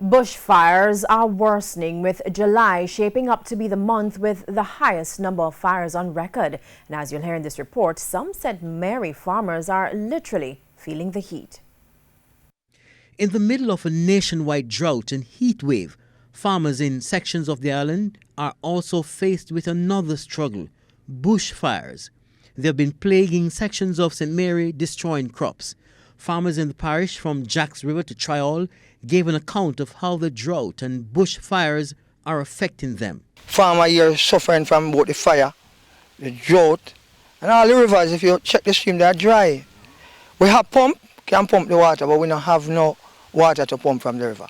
Bushfires are worsening, with July shaping up to be the month with the highest number of fires on record. And as you'll hear in this report, some St. Mary farmers are literally feeling the heat. In the middle of a nationwide drought and heat wave, farmers in sections of the island are also faced with another struggle: bushfires. They've been plaguing sections of St. Mary, destroying crops. Farmers in the parish from Jacks River to Trial gave an account of how the drought and bushfires are affecting them. Farmers here suffering from both the fire, the drought, and all the rivers. If you check the stream, they are dry. We have pump, can pump the water, but we don't have no water to pump from the river.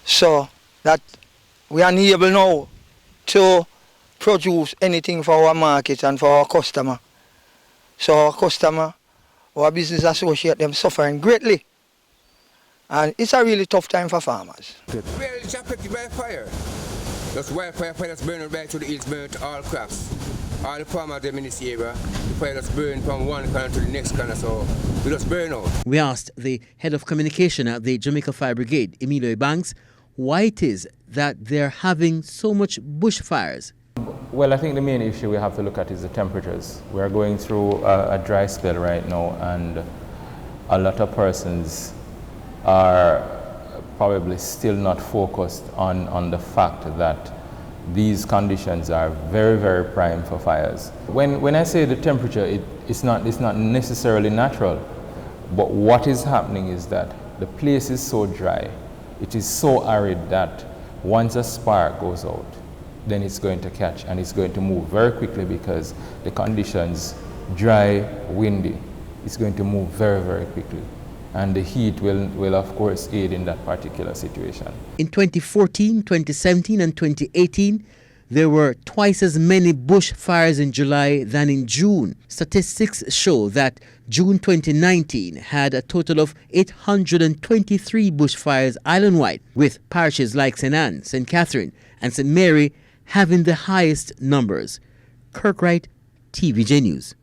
So that we are unable now to produce anything for our market and for our customer. So our customer, our business associate, them suffering greatly. And it's a really tough time for farmers. Well, it's affected by fire. That's wildfire fire that's burning right to the east, burning to all crops. All the farmers them in this area, the fire that's burning from one corner to the next corner, so we just burn out. We asked the head of communication at the Jamaica Fire Brigade, Emilio Banks, why it is that they're having so much bushfires. Well, I think the main issue we have to look at is the temperatures. We're going through a dry spell right now, and a lot of persons are probably still not focused on the fact that these conditions are very, very prime for fires. When I say the temperature, it's not necessarily natural, but what is happening is that the place is so dry, it is so arid that once a spark goes out, then it's going to catch and it's going to move very quickly because the conditions, dry, windy, it's going to move very, very quickly. And the heat will of course aid in that particular situation. In 2014, 2017 and 2018, there were twice as many bushfires in July than in June. Statistics show that June 2019 had a total of 823 bushfires island-wide, with parishes like St. Anne, St. Catherine and St. Mary having the highest numbers. Kirk Wright, TVJ News.